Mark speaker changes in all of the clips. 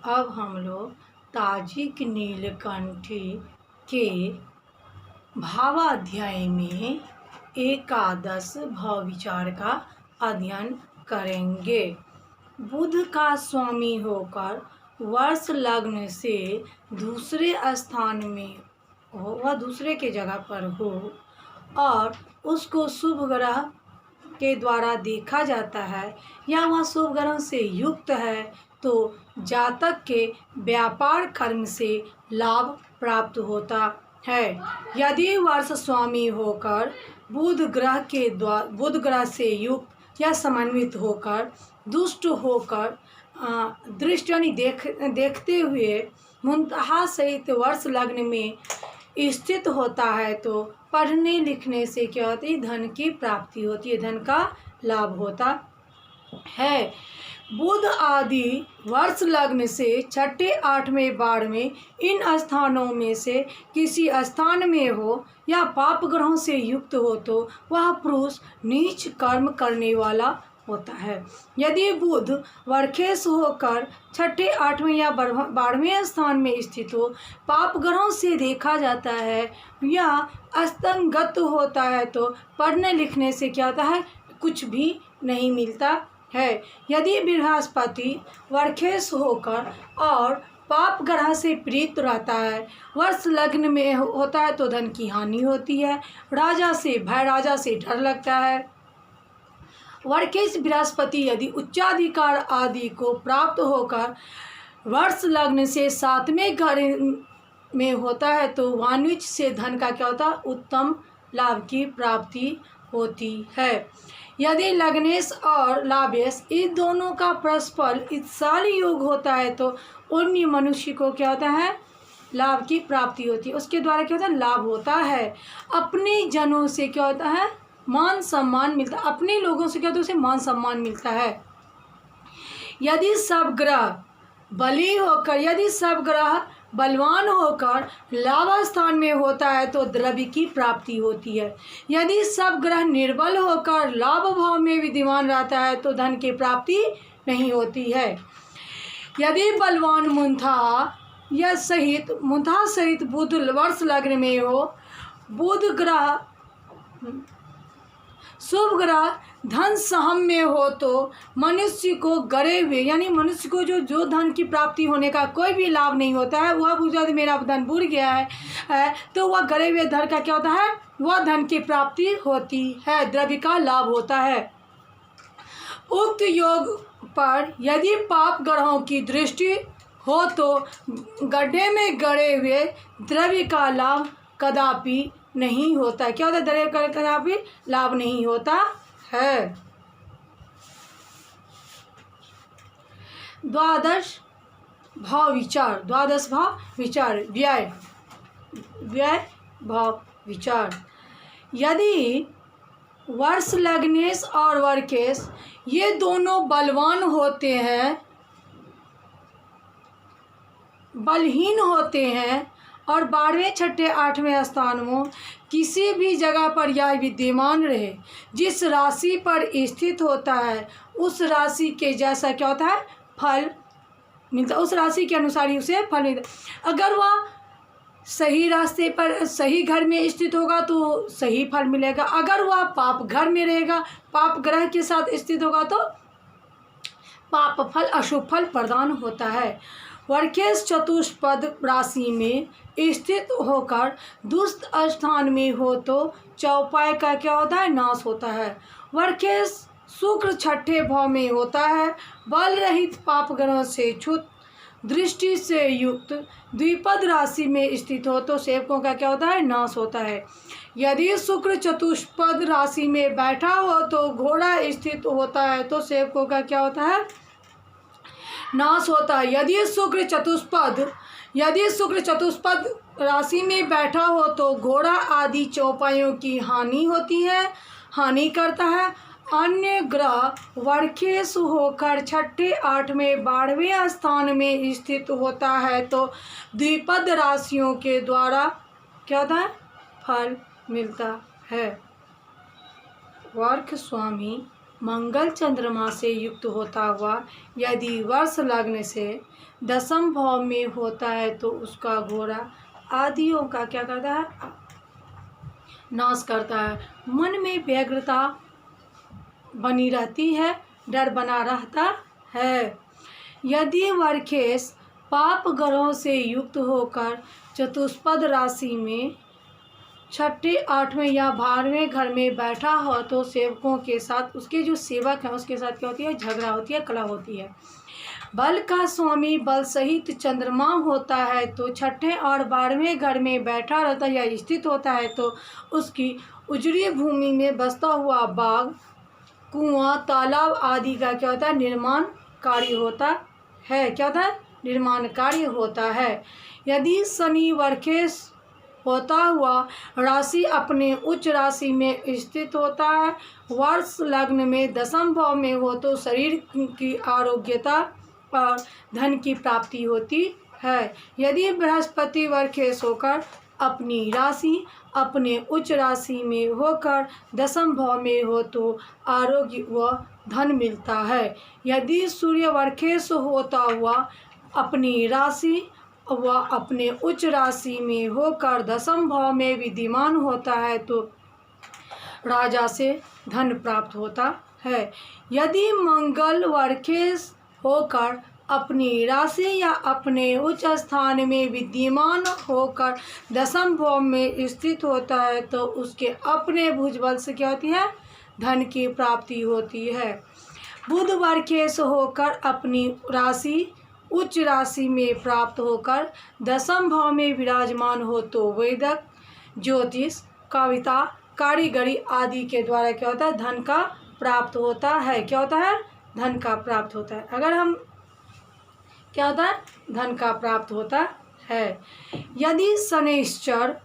Speaker 1: अब हम लोग ताजिक नीलकंठी के भावाध्याय में एकादश भाव विचार का अध्ययन करेंगे। बुध का स्वामी होकर वर्ष लग्न से दूसरे स्थान में हो, वह दूसरे के जगह पर हो और उसको शुभ ग्रह के द्वारा देखा जाता है या वह शुभ ग्रह से युक्त है तो जातक के व्यापार कर्म से लाभ प्राप्त होता है। यदि वर्ष स्वामी होकर बुध ग्रह से युक्त या समन्वित होकर दुष्ट होकर दृष्टि यानी देखते हुए मुंतहा सहित वर्ष लग्न में स्थित होता है तो पढ़ने लिखने से क्या होती है, धन की प्राप्ति होती है, धन का लाभ होता है। बुध आदि वर्ष लग्न से छठे आठवें बारहवें इन स्थानों में से किसी स्थान में हो या पाप ग्रहों से युक्त हो तो वह पुरुष नीच कर्म करने वाला होता है। यदि बुध वर्खेश होकर छठे आठवें या बारहवें स्थान में स्थित हो, पाप ग्रहों से देखा जाता है या अस्तंगत होता है तो पढ़ने लिखने से क्या होता है, कुछ भी नहीं मिलता है। यदि बृहस्पति वर्खेश होकर और पाप ग्रह से प्रीत रहता है, वर्ष लग्न में होता है तो धन की हानि होती है, राजा से डर लगता है। वर्खेश बृहस्पति यदि उच्चाधिकार आदि को प्राप्त होकर वर्ष लग्न से सातवें घर में होता है तो वाणिज्य से धन का क्या होता है, उत्तम लाभ की प्राप्ति होती है। यदि लग्नेश और लाभेश इन दोनों का परस्पर इत्साल योग होता है तो उन मनुष्य को क्या होता है, लाभ की प्राप्ति होती है, उसके द्वारा क्या होता है, लाभ होता है। अपने जनों से क्या होता है, मान सम्मान मिलता है, अपने लोगों से क्या होता है, उसे मान सम्मान मिलता है। यदि सब ग्रह बलवान होकर लाभ स्थान में होता है तो द्रव्य की प्राप्ति होती है। यदि सब ग्रह निर्बल होकर लाभ भाव में विद्यमान रहता है तो धन की प्राप्ति नहीं होती है। यदि बलवान मुंथा सहित बुध वर्ष लग्न में हो, बुध ग्रह शुभ ग्रह धन सहम में हो तो मनुष्य को गड़े हुए यानी मनुष्य को जो धन की प्राप्ति होने का कोई भी लाभ नहीं होता है, वह पूछता मेरा धन बुड़ गया है तो वह गड़े हुए धन का क्या होता है, वह धन की प्राप्ति होती है, द्रव्य का लाभ होता है। उक्त योग पर यदि पाप ग्रहों की दृष्टि हो तो गड्ढे में गड़े हुए द्रव्य का लाभ कदापि नहीं होता। क्या होता है, द्रव्य का कदापि लाभ नहीं होता है। द्वादश भाव विचार व्यय भाव विचार। यदि वर्ष लग्नेश और वर्केश ये दोनों बलवान होते हैं, बलहीन होते हैं और 12वें छठे 8वें स्थान में किसी भी जगह पर यह विद्यमान रहे, जिस राशि पर स्थित होता है उस राशि के जैसा क्या होता है, फल मिलता है, उस राशि के अनुसार ही उसे फल मिलता है। अगर वह सही रास्ते पर सही घर में स्थित होगा तो सही फल मिलेगा, अगर वह पाप घर में रहेगा, पाप ग्रह के साथ स्थित होगा तो पाप फल अशुभ फल प्रदान होता है। वर्खेश चतुष्पद राशि में स्थित होकर दुष्ट स्थान में हो तो चौपाई का क्या होता है, नाश होता है। वर्खेश शुक्र छठे भाव में होता है, बल रहित पाप ग्रह से छुत दृष्टि से युक्त द्विपद राशि में स्थित हो तो सेवकों का क्या होता है, नाश होता है। यदि शुक्र चतुष्पद राशि में बैठा हो तो घोड़ा स्थित होता है तो सेवकों का क्या होता है, नाश होता है। यदि शुक्र चतुष्पद राशि में बैठा हो तो घोड़ा आदि चौपाइयों की हानि करता है। अन्य ग्रह वर्खेश होकर छठे 8वें 12वें स्थान में स्थित होता है तो द्विपद राशियों के द्वारा क्या होता है, फल मिलता है। वर्ख स्वामी मंगल चंद्रमा से युक्त होता हुआ यदि वर्ष लग्न से 10वें भाव में होता है तो उसका घोड़ा आदियों का क्या करता है, नाश करता है। मन में व्यग्रता बनी रहती है, डर बना रहता है। यदि वर्खेश पाप ग्रहों से युक्त होकर चतुष्पद राशि में 6ठे 8वें या 12वें घर में बैठा हो तो सेवकों के साथ, उसके जो सेवक हैं उसके साथ क्या होती है, झगड़ा होती है, कलह होती है। बल का स्वामी बल सहित चंद्रमा होता है तो 6ठे और 12वें घर में बैठा रहता है या स्थित होता है तो उसकी उजड़ी भूमि में बसता हुआ बाग, कुआं, तालाब आदि का क्या होता है, निर्माण कार्य होता है। क्या होता है, निर्माण कार्य होता है। यदि शनि वर्खेश होता हुआ राशि अपने उच्च राशि में स्थित होता है, वर्ष लग्न में 10वें भाव में हो तो शरीर की आरोग्यता और धन की प्राप्ति होती है। यदि बृहस्पति वर्खेश होकर अपनी राशि अपने उच्च राशि में होकर 10वें भाव में हो तो आरोग्य व धन मिलता है। यदि सूर्य वर्खेश होता हुआ अपनी राशि व अपने उच्च राशि में होकर 10वें भाव में विद्यमान होता है तो राजा से धन प्राप्त होता है। यदि मंगल वर्खेश होकर अपनी राशि या अपने उच्च स्थान में विद्यमान होकर 10वें भाव में स्थित होता है तो उसके अपने भुजबल से क्या होती है, धन की प्राप्ति होती है। बुध वर्खेश होकर अपनी राशि उच्च राशि में प्राप्त होकर 10वें भाव में विराजमान हो तो वैदिक ज्योतिष, कविता, कारीगरी आदि के द्वारा क्या होता है, धन का प्राप्त होता है। क्या होता है, धन का प्राप्त होता है। अगर हम क्या होता है, धन का प्राप्त होता है। यदि शनिश्चर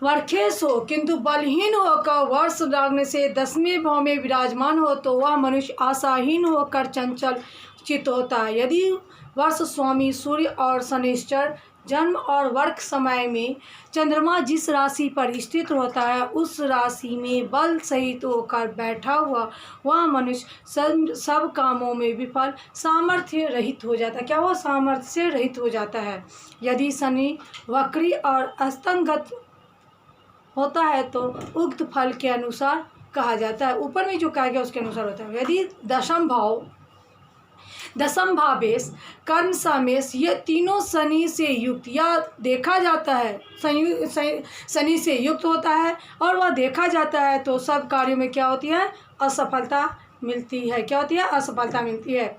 Speaker 1: वर्खेश हो किंतु बलहीन होकर वर्ष लग्न से 10वें भाव में विराजमान हो तो वह मनुष्य आशाहीन होकर चंचल चित्त होता है। यदि वर्ष स्वामी सूर्य और शनिश्चर जन्म और वर्क समय में चंद्रमा जिस राशि पर स्थित होता है उस राशि में बल सहित होकर बैठा हुआ वह मनुष्य सब कामों में विफल, सामर्थ्य रहित हो जाता है। क्या वो सामर्थ्य से रहित हो जाता है। यदि शनि वक्री और अस्तंगत होता है तो उक्त फल के अनुसार कहा जाता है। ऊपर में जो कहा गया उसके अनुसार होता है। यदि दशम भावेश, कर्म सामेश, ये तीनों शनि से युक्त या देखा जाता है, शनि से युक्त होता है और वह देखा जाता है तो सब कार्यों में क्या होती है, असफलता मिलती है। क्या होती है, असफलता मिलती है।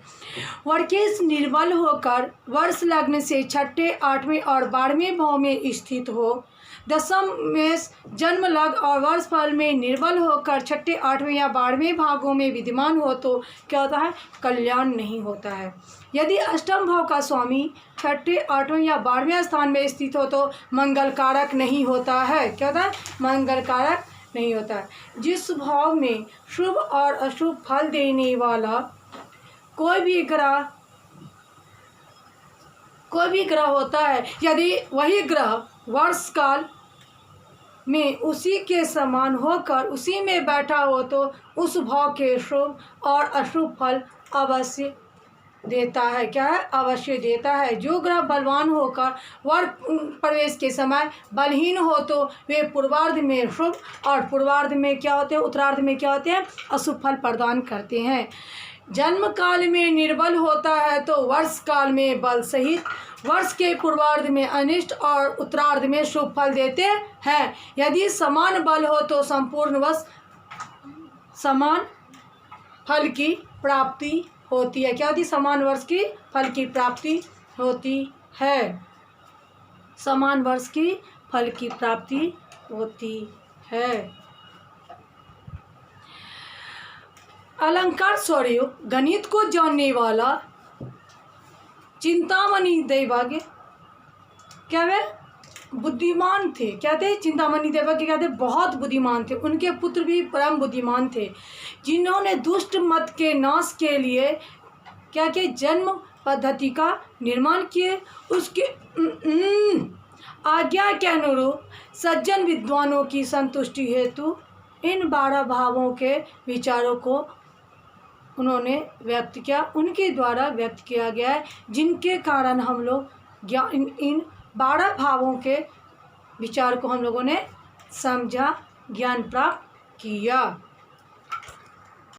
Speaker 1: वर्खेश निर्बल होकर वर्ष लग्न से 6ठे 8वें और 12वें भाव में स्थित हो, 10वें में जन्म लग और वर्ष फल में निर्बल होकर 6ठे 8वें या 12वें भागों में विद्यमान हो तो क्या होता है, कल्याण नहीं होता है। यदि अष्टम भाव का स्वामी 6ठे 8वें या 12वें स्थान में स्थित हो तो मंगल कारक नहीं होता है। क्या होता है, मंगल कारक नहीं होता है। जिस भाव में शुभ और अशुभ फल देने वाला कोई भी ग्रह होता है, यदि वही ग्रह वर्ष काल में उसी के समान होकर उसी में बैठा हो तो उस भाव के शुभ और अशुभ फल अवश्य देता है। क्या है, अवश्य देता है। जो ग्रह बलवान होकर वर्ग प्रवेश के समय बलहीन हो तो वे पूर्वार्ध में शुभ और पूर्वार्ध में क्या होते हैं, उत्तरार्ध में क्या होते हैं, अशुभ फल प्रदान करते हैं। जन्म काल में निर्बल होता है तो वर्ष काल में बल सहित, वर्ष के पूर्वार्ध में अनिष्ट और उत्तरार्ध में शुभ फल देते हैं। यदि समान बल हो तो संपूर्ण वर्ष समान फल की प्राप्ति होती है। क्या होती, समान वर्ष की फल की प्राप्ति होती है। समान वर्ष की फल की प्राप्ति होती है। अलंकार स्वरूप गणित को जानने वाला चिंतामणि दैवज्ञ क्या वे बुद्धिमान थे। क्या थे, चिंतामणि दैवज्ञ क्या थे, बहुत बुद्धिमान थे। उनके पुत्र भी परम बुद्धिमान थे जिन्होंने दुष्ट मत के नाश के लिए क्या किए, जन्म पद्धति का निर्माण किए। उसके आज्ञा के अनुरूप सज्जन विद्वानों की संतुष्टि हेतु इन 12 भावों के विचारों को उन्होंने व्यक्त किया, उनके द्वारा व्यक्त किया गया है, जिनके कारण हम लोग इन 12 भावों के विचार को हम लोगों ने समझा, ज्ञान प्राप्त किया।